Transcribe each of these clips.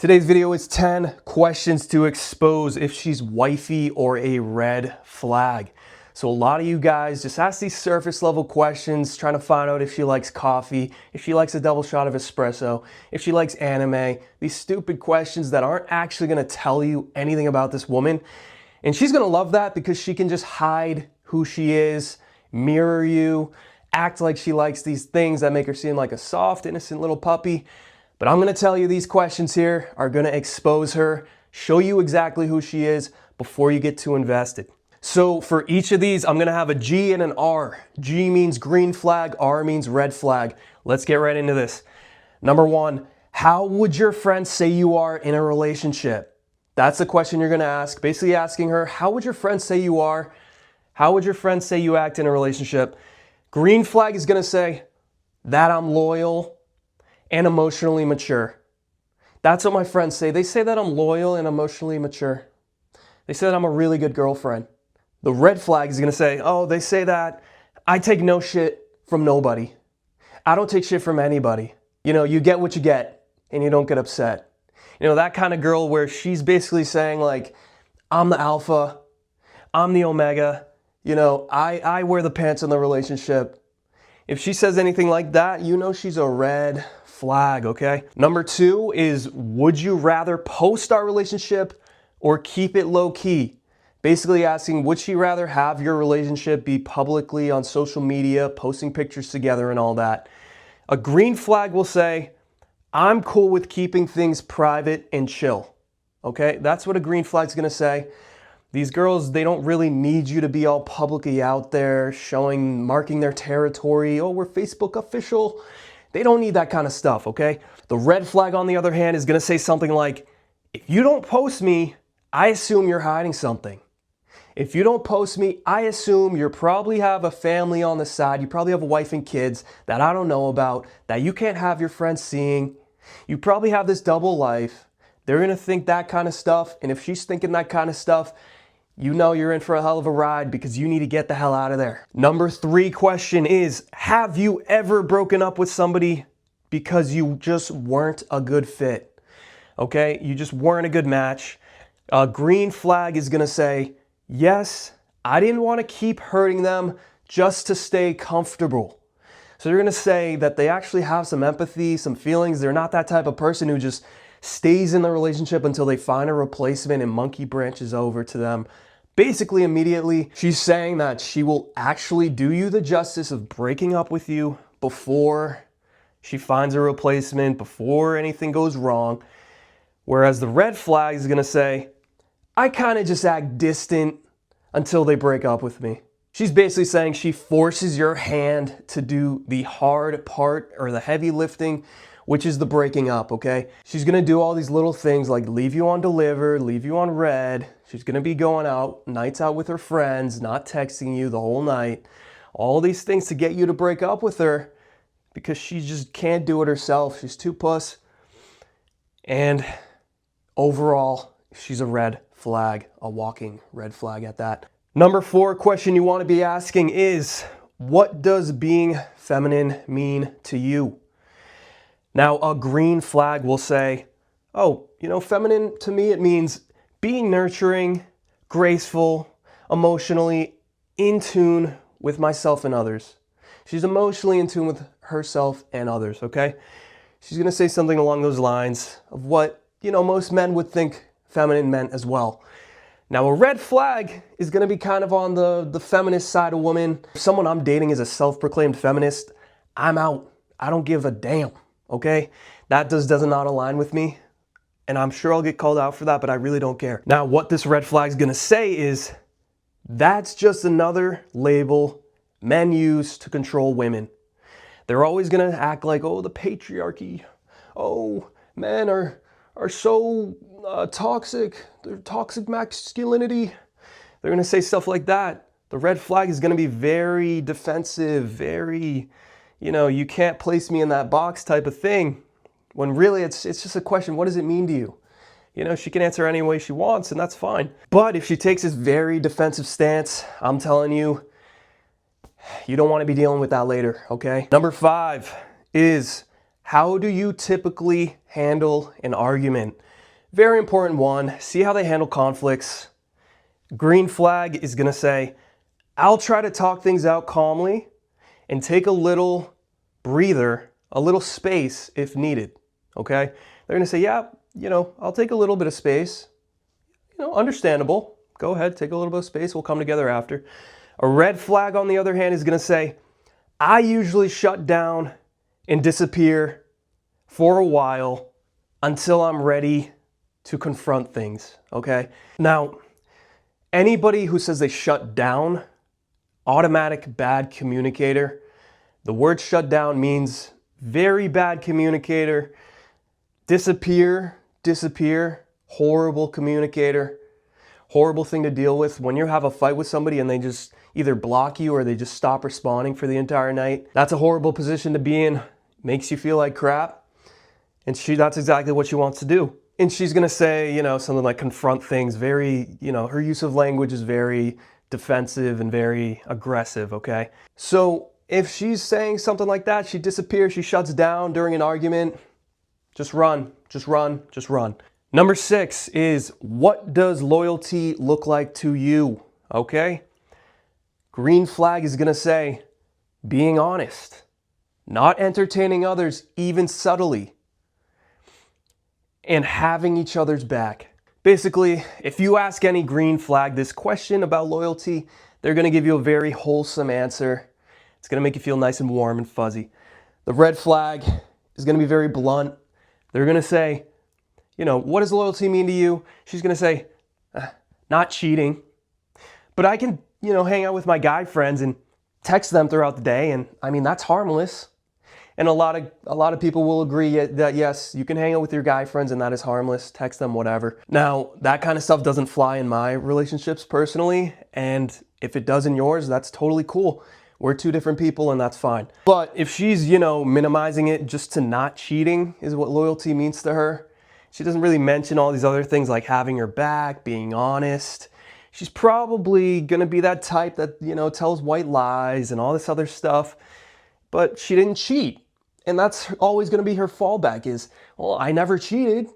Today's video is 10 questions to expose if she's wifey or a red flag. So a lot of you guys just ask these surface level questions trying to find out if she likes coffee, if she likes a double shot of espresso, if she likes anime, these stupid questions that aren't actually going to tell you anything about this woman. And she's going to love that because she can just hide who she is, mirror you, act like she likes these things that make her seem like a soft, innocent little puppy. But I'm going to tell you these questions here are going to expose her, show you exactly who she is before you get too invested. So for each of these, I'm going to have a G and an R. G means green flag, R means red flag. Let's get right into this. Number one, how would your friend say you are in a relationship? That's the question you're going to ask. Basically asking her, how would your friend say you are? How would your friend say you act in a relationship? Green flag is going to say that I'm loyal and emotionally mature. That's what my friends say. They say that I'm loyal and emotionally mature. They say that I'm a really good girlfriend. The red flag is gonna say, oh, they say that I take no shit from nobody. I don't take shit from anybody. You know, you get what you get and you don't get upset. You know, that kind of girl where she's basically saying like, I'm the alpha, I'm the omega, you know, I wear the pants in the relationship. If she says anything like that, you know she's a red flag, okay? Number two is, would you rather post our relationship or keep it low key? Basically asking, would she rather have your relationship be publicly on social media, posting pictures together and all that? A green flag will say, I'm cool with keeping things private and chill, okay? That's what a green flag's gonna say. These girls, they don't really need you to be all publicly out there showing, marking their territory. Oh, we're Facebook official. They don't need that kind of stuff, okay? The red flag, on the other hand, is gonna say something like, if you don't post me, I assume you're hiding something. If you don't post me, I assume you probably have a family on the side. You probably have a wife and kids that I don't know about, that you can't have your friends seeing. You probably have this double life. They're gonna think that kind of stuff, and if she's thinking that kind of stuff, you know you're in for a hell of a ride because you need to get the hell out of there. Number three question is, have you ever broken up with somebody because you just weren't a good fit? Okay, you just weren't a good match. A green flag is gonna say, yes, I didn't want to keep hurting them just to stay comfortable. So they're gonna say that they actually have some empathy, some feelings. They're not that type of person who just stays in the relationship until they find a replacement and monkey branches over to them basically immediately. She's saying that she will actually do you the justice of breaking up with you before she finds a replacement, before anything goes wrong. Whereas the red flag is gonna say, I kind of just act distant until they break up with me. She's basically saying she forces your hand to do the hard part or the heavy lifting, which is the breaking up, okay? She's gonna do all these little things like leave you on delivered, leave you on red. She's gonna be going out, nights out with her friends, not texting you the whole night. All these things to get you to break up with her because she just can't do it herself. She's too puss. And overall, she's a red flag, a walking red flag at that. Number four question you wanna be asking is, what does being feminine mean to you? Now, a green flag will say, oh, you know, feminine to me, it means being nurturing, graceful, emotionally in tune with myself and others. She's emotionally in tune with herself and others, okay? She's gonna say something along those lines of what, you know, most men would think feminine meant as well. Now, a red flag is gonna be kind of on the feminist side of woman. If someone I'm dating is a self-proclaimed feminist, I'm out. I don't give a damn. Okay, that does not align with me, and I'm sure I'll get called out for that, but I really don't care. Now, what this red flag is gonna say is, that's just another label men use to control women. They're always gonna act like, oh, the patriarchy, oh, men are so toxic, they're toxic masculinity. They're gonna say stuff like that. The red flag is gonna be very defensive, very, you know, you can't place me in that box type of thing, when really it's just a question, what does it mean to you? You know, she can answer any way she wants and that's fine. But if she takes this very defensive stance, I'm telling you, you don't want to be dealing with that later, okay? Number five is, How do you typically handle an argument? Very important one. See how they handle conflicts. Green flag is going to say, I'll try to talk things out calmly and take a little breather, a little space if needed. Okay? They're going to say, yeah, I'll take a little bit of space. Understandable. Go ahead, take a little bit of space. We'll come together after. A red flag, on the other hand, is going to say, I usually shut down and disappear for a while until I'm ready to confront things, okay? Now, anybody who says they shut down, automatic bad communicator. The word shut down means very bad communicator. Disappear, horrible communicator. Horrible thing to deal with when you have a fight with somebody and they just either block you or they just stop responding for the entire night. That's a horrible position to be in. Makes you feel like crap. And that's exactly what she wants to do. And she's going to say, something like confront things. Very, her use of language is very defensive and very aggressive, okay? So if she's saying something like that, she disappears, she shuts down during an argument, just run. Number 6 is, what does loyalty look like to you? Okay? Green flag is going to say, being honest, not entertaining others, even subtly, and having each other's back. Basically, if you ask any green flag this question about loyalty, they're going to give you a very wholesome answer. It's going to make you feel nice and warm and fuzzy. The red flag is going to be very blunt. They're going to say, what does loyalty mean to you? She's going to say, not cheating. But I can, hang out with my guy friends and text them throughout the day. And that's harmless. And a lot of people will agree that yes, you can hang out with your guy friends and that is harmless. Text them, whatever. Now, that kind of stuff doesn't fly in my relationships personally. And if it does in yours, that's totally cool. We're two different people and that's fine. But if she's, minimizing it just to not cheating is what loyalty means to her. She doesn't really mention all these other things like having her back, being honest. She's probably gonna be that type that, tells white lies and all this other stuff, but she didn't cheat. And that's always gonna be her fallback is, well, I never cheated.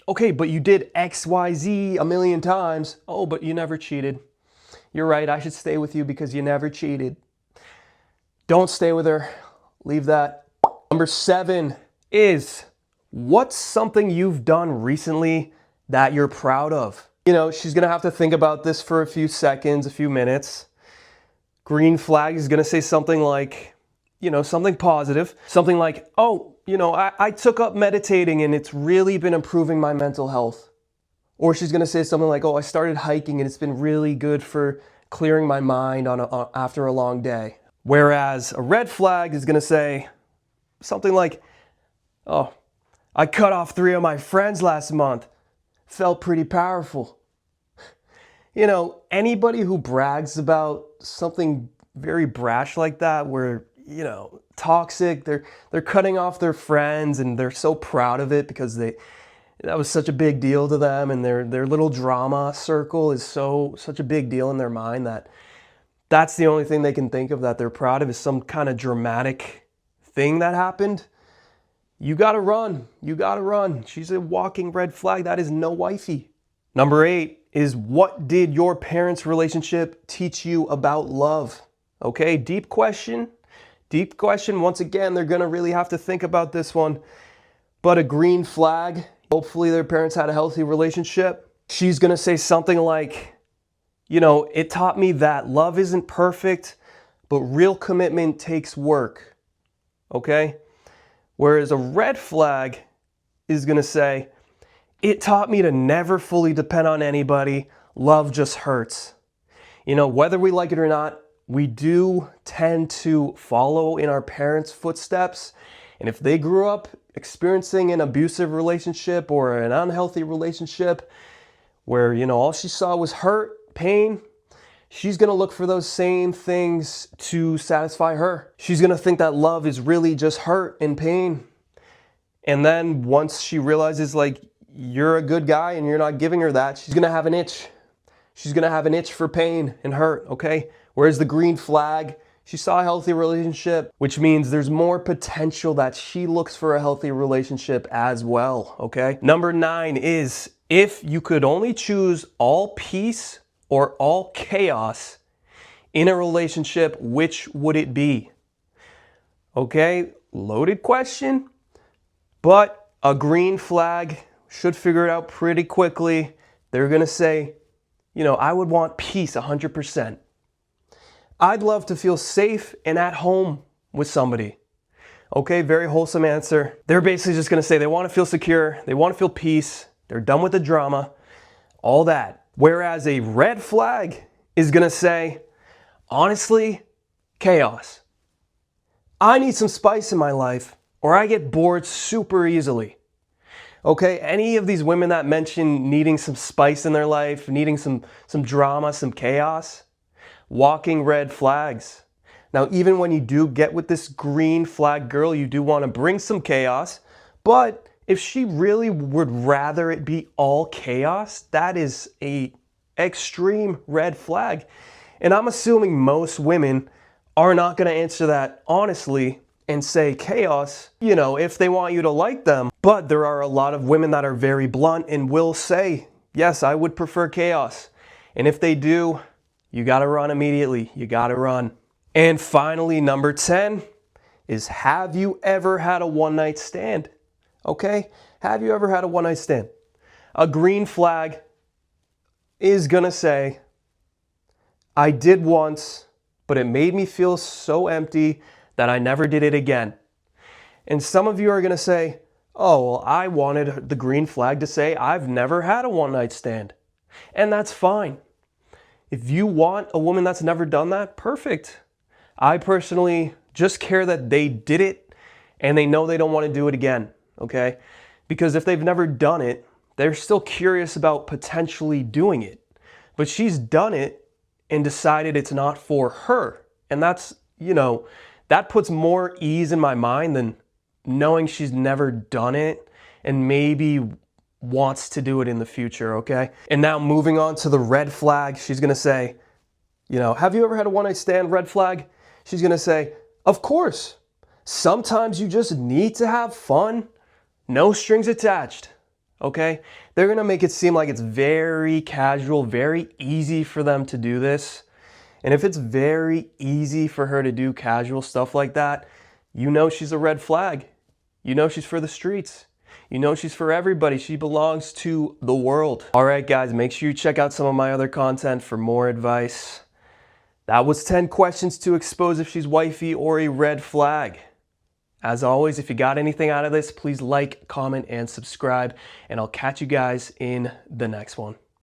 Okay, but you did X, Y, Z a million times. Oh, but you never cheated. You're right, I should stay with you because you never cheated. Don't stay with her, leave that. Number 7 is, what's something you've done recently that you're proud of? She's going to have to think about this for a few seconds, a few minutes. Green flag is going to say something like, something positive. Something like, oh, I took up meditating and it's really been improving my mental health. Or she's going to say something like, oh, I started hiking and it's been really good for clearing my mind after a long day. Whereas a red flag is going to say something like, oh, I cut off 3 of my friends last month. Felt pretty powerful. Anybody who brags about something very brash like that, where, toxic, they're cutting off their friends and they're so proud of it because that was such a big deal to them, and their little drama circle is such a big deal in their mind that's the only thing they can think of that they're proud of is some kind of dramatic thing that happened. You gotta run. She's a walking red flag. That is no wifey. Number 8 is, what did your parents' relationship teach you about love? Okay, deep question. Once again, they're gonna really have to think about this one. But a green flag, hopefully their parents had a healthy relationship. She's gonna say something like, it taught me that love isn't perfect, but real commitment takes work. Okay? Whereas a red flag is going to say, it taught me to never fully depend on anybody. Love just hurts. Whether we like it or not, we do tend to follow in our parents' footsteps. And if they grew up experiencing an abusive relationship or an unhealthy relationship where, all she saw was hurt, pain, she's going to look for those same things to satisfy her. She's going to think that love is really just hurt and pain. And then once she realizes, you're a good guy and you're not giving her that, she's going to have an itch. She's going to have an itch for pain and hurt, okay? Whereas the green flag, She saw a healthy relationship, which means there's more potential that she looks for a healthy relationship as well, okay? Number 9 is, if you could only choose all peace or all chaos in a relationship, which would it be? Okay, loaded question, but a green flag should figure it out pretty quickly. They're gonna say, you know, I would want peace 100%. I'd love to feel safe and at home with somebody. Okay, very wholesome answer. They're basically just gonna say they wanna feel secure, they wanna feel peace, they're done with the drama, all that. Whereas a red flag is gonna say, honestly, chaos. I need some spice in my life or I get bored super easily. Okay, any of these women that mention needing some spice in their life, needing some drama, some chaos, walking red flags. Now, even when you do get with this green flag girl, you do want to bring some chaos, but if she really would rather it be all chaos, that is a extreme red flag. And I'm assuming most women are not going to answer that honestly and say chaos, you know, if they want you to like them. But there are a lot of women that are very blunt and will say, yes, I would prefer chaos. And if they do, you got to run immediately. You got to run. And finally, number 10 is, have you ever had a one-night stand? Okay? Have you ever had a one-night stand? A green flag is going to say, I did once, but it made me feel so empty that I never did it again. And some of you are going to say, oh, well, I wanted the green flag to say, I've never had a one-night stand. And that's fine. If you want a woman that's never done that, perfect. I personally just care that they did it and they know they don't want to do it again, okay? Because if they've never done it, they're still curious about potentially doing it. But she's done it and decided it's not for her. And that's, you know, that puts more ease in my mind than knowing she's never done it and maybe wants to do it in the future, okay? And now moving on to the red flag, she's gonna say, you know, have you ever had a one-night stand, red flag? She's gonna say, of course. Sometimes you just need to have fun, no strings attached, okay? They're gonna make it seem like it's very casual, very easy for them to do this. And if it's very easy for her to do casual stuff like that, you know she's a red flag. You know she's for the streets. You know she's for everybody. She belongs to the world. All right, guys, make sure you check out some of my other content for more advice. That was 10 questions to expose if she's wifey or a red flag. As always, if you got anything out of this, please like, comment, and subscribe, and I'll catch you guys in the next one.